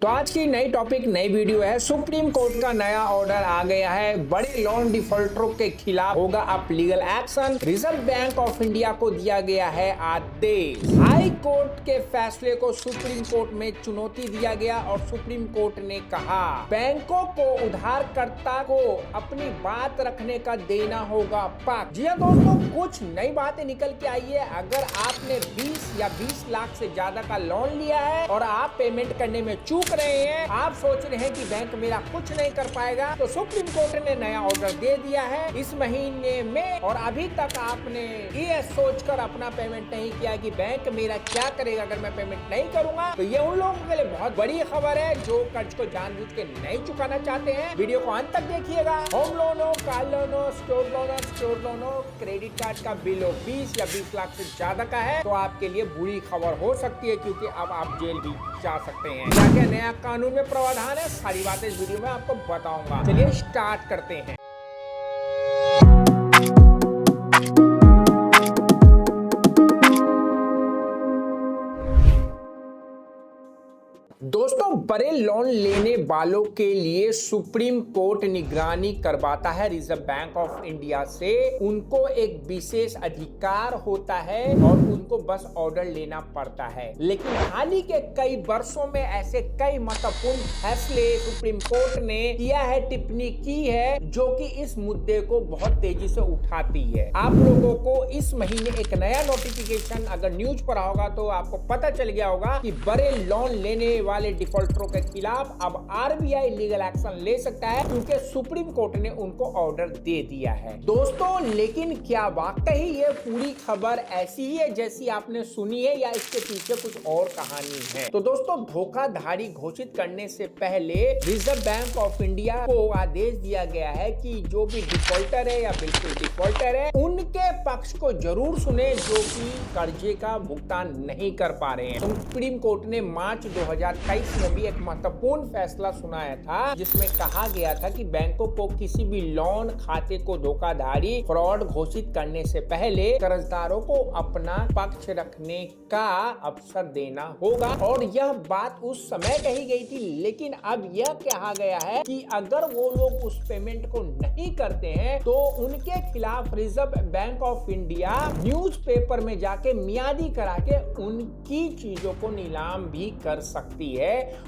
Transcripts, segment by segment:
तो आज की नई टॉपिक नई वीडियो है। सुप्रीम कोर्ट का नया ऑर्डर आ गया है। बड़े लोन डिफॉल्टरों के खिलाफ होगा अब legal action. Reserve bank of India को दिया गया है आदेश। हाई कोर्ट के फैसले को सुप्रीम कोर्ट में चुनौती दिया गया और सुप्रीम कोर्ट ने कहा बैंकों को उधारकर्ता को अपनी बात रखने का देना होगा पक्ष। जी हाँ दोस्तों, कुछ नई बातें निकल के आई है। अगर आपने 20 या 20 लाख से ज्यादा का लोन लिया है और आप पेमेंट करने में चूक रहे हैं, आप सोच रहे हैं कि बैंक मेरा कुछ नहीं कर पाएगा, तो सुप्रीम कोर्ट ने नया ऑर्डर दे दिया है इस महीने में। और अभी तक आपने ये सोचकर अपना पेमेंट नहीं किया कि बैंक मेरा क्या करेगा अगर मैं पेमेंट नहीं करूंगा, तो ये उन लोगों के लिए बहुत बड़ी खबर है जो कर्ज को जानबूझ के नहीं चुकाना चाहते हैं। वीडियो को अंत तक देखिएगा। होम लोन हो, कार लोन हो, स्टोर लोन हो, क्रेडिट कार्ड का बिल हो 20 या 20 लाख से ज्यादा का है, तो आपके लिए बुरी खबर हो सकती है, क्योंकि अब आप जेल भी जा सकते हैं। क्या क्या नया कानून में प्रावधान है, सारी बातें इस वीडियो में आपको बताऊंगा। चलिए स्टार्ट करते हैं। दोस्तों, बड़े लोन लेने वालों के लिए सुप्रीम कोर्ट निगरानी करवाता है रिजर्व बैंक ऑफ इंडिया से। उनको एक विशेष अधिकार होता है और उनको बस ऑर्डर लेना पड़ता है। लेकिन हाल ही के कई वर्षों में ऐसे कई महत्वपूर्ण फैसले सुप्रीम कोर्ट ने किया है, टिप्पणी की है, जो कि इस मुद्दे को बहुत तेजी से उठाती है। आप लोगों को इस महीने एक नया नोटिफिकेशन अगर न्यूज पढ़ा होगा तो आपको पता चल गया होगा कि बड़े लोन लेने वाले डिफॉल्टरों के खिलाफ अब आरबीआई लीगल एक्शन ले सकता है, क्योंकि सुप्रीम कोर्ट ने उनको ऑर्डर दे दिया है। दोस्तों, लेकिन क्या वाकई ये पूरी खबर ऐसी ही है जैसी आपने सुनी है, या इसके पीछे कुछ और कहानी है? तो दोस्तों, धोखाधड़ी घोषित करने से पहले रिजर्व बैंक ऑफ इंडिया को आदेश दिया गया है कि जो भी डिफॉल्टर है या बिल्कुल डिफॉल्टर है, उनके पक्ष को जरूर सुने जो कि कर्जे का भुगतान नहीं कर पा रहे हैं। सुप्रीम कोर्ट ने मार्च 2023 में भी एक महत्वपूर्ण फैसला सुनाया था, जिसमें कहा गया था कि बैंकों को किसी भी लोन खाते को धोखाधड़ी फ्रॉड घोषित करने से पहले कर्जदारों को अपना पक्ष रखने का अवसर देना होगा। और यह बात उस समय कही गई थी, लेकिन अब यह कहा गया है कि अगर वो लोग उस पेमेंट को नहीं करते हैं तो उनके खिलाफ reserve bank of India newspaper में जाके मियादी करा के उनकी चीजों को नीलाम भी कर सकती है।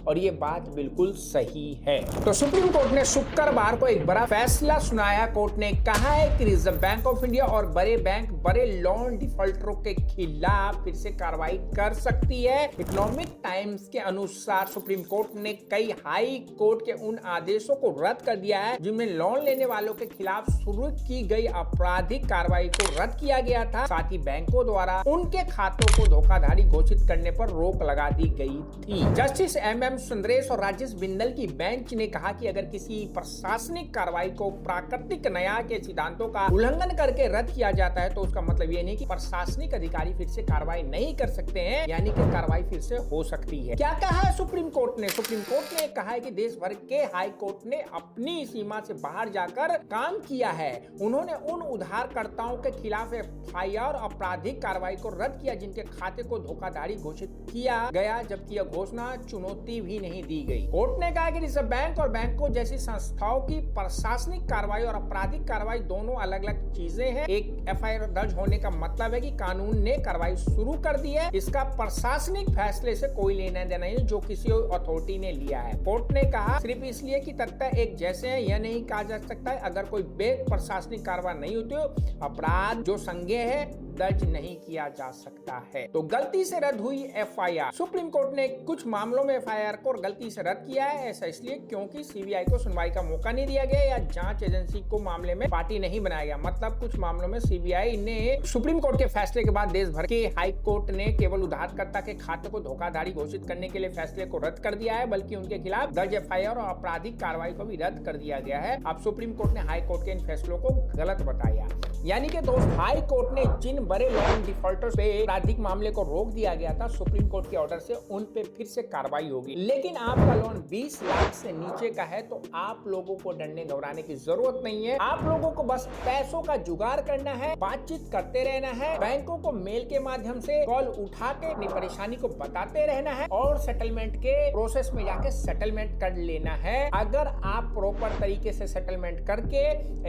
और ये बात बिल्कुल सही है। तो सुप्रीम कोर्ट ने शुक्रवार को एक बड़ा फैसला सुनाया। कोर्ट ने कहा है कि रिजर्व बैंक ऑफ इंडिया और बड़े बैंक बड़े लोन डिफॉल्टरों के खिलाफ फिर से कार्रवाई कर सकती है। इकोनॉमिक टाइम्स के अनुसार सुप्रीम कोर्ट ने कई हाई कोर्ट के उन आदेशों को रद्द कर दिया है जिनमें लोन लेने वालों के खिलाफ शुरू की गई आपराधिक कार्रवाई को रद्द किया गया था। साथ ही बैंकों द्वारा उनके खातों को धोखाधड़ी घोषित करने पर रोक लगा दी गई थी। जस्टिस MM सुंदरेश और राजेश बिंदल की बेंच ने कहा कि अगर किसी प्रशासनिक कार्रवाई को प्राकृतिक न्याय के सिद्धांतों का उल्लंघन करके रद्द किया जाता है, तो उसका मतलब ये नहीं कि प्रशासनिक अधिकारी फिर से कार्रवाई नहीं कर सकते हैं, यानी कि कार्रवाई फिर से हो सकती है। क्या कहा है सुप्रीम कोर्ट ने? सुप्रीम कोर्ट ने कहा है कि देश भर के हाई कोर्ट ने अपनी सीमा से बाहर जाकर काम किया है। उन्होंने उन उधारकर्ताओं के खिलाफ FIR आपराधिक कार्रवाई को रद्द किया जिनके खाते को धोखाधड़ी घोषित किया गया, जबकि यह घोषणा चुनौती भी नहीं दी गई। कोर्ट ने कहा कि रिजर्व बैंक और बैंकों जैसी संस्थाओं की प्रशासनिक कार्रवाई और आपराधिक कार्रवाई दोनों अलग अलग चीजें हैं। एक FIR दर्ज होने का मतलब है कि कानून ने कार्रवाई शुरू कर दी है। इसका प्रशासनिक फैसले से कोई लेना देना नहीं जो किसी अथॉरिटी ने लिया है। कोर्ट ने कहा सिर्फ इसलिए कि तथ्य एक जैसे हैं यह नहीं कहा जा सकता है। अगर कोई प्रशासनिक कार्रवाई नहीं होती हो, अपराध जो संज्ञेय है दर्ज नहीं किया जा सकता है। तो गलती से रद्द हुई FIR। सुप्रीम कोर्ट ने कुछ मामलों में FIR को गलती से रद्द किया है। ऐसा इसलिए क्योंकि CBI को सुनवाई का मौका नहीं दिया गया या जांच एजेंसी को मामले में पार्टी नहीं बनाया गया। मतलब कुछ मामलों में CBI ने सुप्रीम कोर्ट के फैसले के बाद देश भर के हाई कोर्ट ने केवल उधारकर्ता के खाते को धोखाधड़ी घोषित करने के लिए फैसले को रद्द कर दिया है, बल्कि उनके खिलाफ दर्ज FIR और आपराधिक कार्रवाई को भी रद्द कर दिया गया है। अब सुप्रीम कोर्ट ने हाई कोर्ट के इन फैसलों को गलत बताया। यानी कि दोस्त, हाई कोर्ट ने जिन बड़े लोन डिफॉल्टर्स पे आपराधिक मामले को रोक दिया गया था सुप्रीम कोर्ट के ऑर्डर से, उन पे फिर से कार्रवाई होगी। लेकिन आपका लोन 20 लाख से नीचे का है तो आप लोगों को डरने घबराने की जरूरत नहीं है। आप लोगों को बस पैसों का जुगाड़ करना है, बातचीत करते रहना है, बैंकों को मेल के माध्यम से कॉल उठा के अपनी परेशानी को बताते रहना है और सेटलमेंट के प्रोसेस में जाके सेटलमेंट कर लेना है। अगर आप प्रॉपर तरीके से सेटलमेंट करके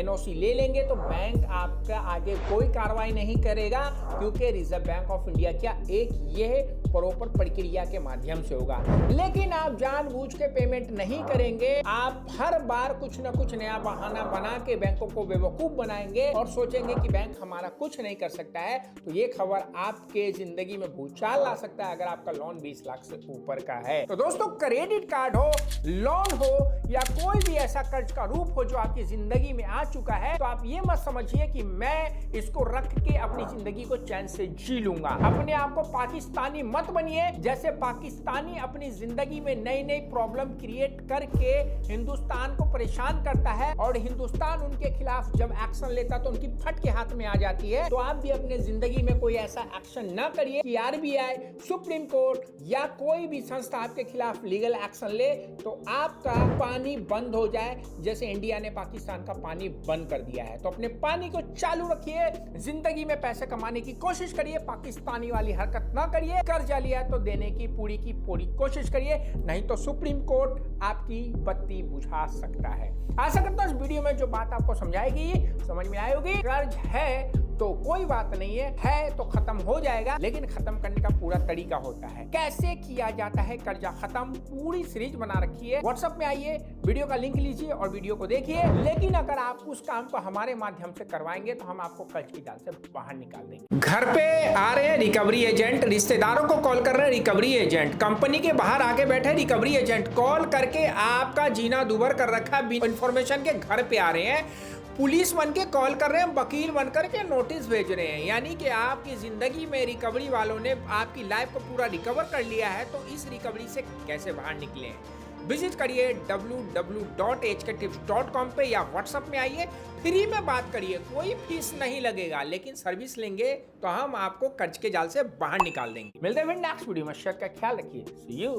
एनओसी ले लेंगे तो बैंक आपका आगे कोई कार्रवाई नहीं करेगा, क्योंकि रिजर्व बैंक ऑफ इंडिया क्या एक यह प्रॉपर प्रक्रिया के माध्यम से होगा। लेकिन आप जानबूझ के पेमेंट नहीं करेंगे, आप हर बार कुछ न कुछ नया बहाना बना के बैंकों को बेवकूफ बनाएंगे और सोचेंगे कि बैंक हमारा कुछ नहीं कर सकता है, तो ये खबर आपके जिंदगी में भूचाल ला सकता है अगर आपका लोन 20 लाख से ऊपर का है। तो दोस्तों, क्रेडिट कार्ड हो, लोन हो या कोई भी ऐसा कर्ज का रूप हो जो आपकी जिंदगी में आ चुका है, तो आप ये मत समझिए कि मैं इसको रख के अपनी जिंदगी को चैन से जी लूंगा। अपने आप को पाकिस्तानी मत बनिए। जैसे पाकिस्तानी अपनी जिंदगी में नई नई प्रॉब्लम क्रिएट करके हिंदुस्तान को परेशान करता है और हिंदुस्तान उनके खिलाफ जब एक्शन लेता तो उनकी फट के हाथ में आ जाती है, तो आप भी अपने जिंदगी में कोई ऐसा एक्शन ना करिए कि आरबीआई, सुप्रीम कोर्ट या कोई भी संस्था आपके खिलाफ लीगल एक्शन ले तो आपका पानी बंद हो जाए, जैसे इंडिया ने पाकिस्तान का पानी बंद कर दिया है। तो अपने पानी को चालू रखिए, जिंदगी में पैसे कमाने की कोशिश करिए, पाकिस्तानी वाली हरकत ना करिए, कर्जा लिया तो देने की पूरी कोशिश करिए, नहीं तो सुप्रीम कोर्ट आपकी बत्ती बुझा सकता है। आशा करता हूं इस वीडियो में जो बात आपको समझाएगी समझ में आएगी। कर्ज है तो कोई बात नहीं है तो खत्म हो जाएगा, लेकिन खत्म करने का पूरा तरीका होता है। कैसे किया जाता है कर्जा खत्म, पूरी सीरीज बना रखी है। व्हाट्सएप में आइए, वीडियो का लिंक लीजिए और वीडियो को देखिए। लेकिन अगर आप उस काम को हमारे माध्यम से करवाएंगे तो हम आपको कर्ज की जाल से बाहर निकाल देंगे। घर पे आ रहे हैं रिकवरी एजेंट, रिश्तेदारों को कॉल कर रहे हैं रिकवरी एजेंट, कंपनी के बाहर आगे बैठे रिकवरी एजेंट, कॉल करके आपका जीना दुभर कर रखा इंफॉर्मेशन के घर पे आ रहे हैं, पुलिस बन के कॉल कर रहे हैं, वकील बनकर के नोटिस भेज रहे हैं। यानी कि आपकी जिंदगी में रिकवरी वालों ने आपकी लाइफ को पूरा रिकवर कर लिया है, तो इस रिकवरी से कैसे बाहर निकले। विजिट करिए www.hktips.com पे या व्हाट्सएप में आइए, फ्री में बात करिए, कोई फीस नहीं लगेगा, लेकिन सर्विस लेंगे तो हम आपको कर्ज के जाल से बाहर निकाल देंगे। मिलते हैं नेक्स्ट वीडियो में, का ख्याल रखिए। सी यू।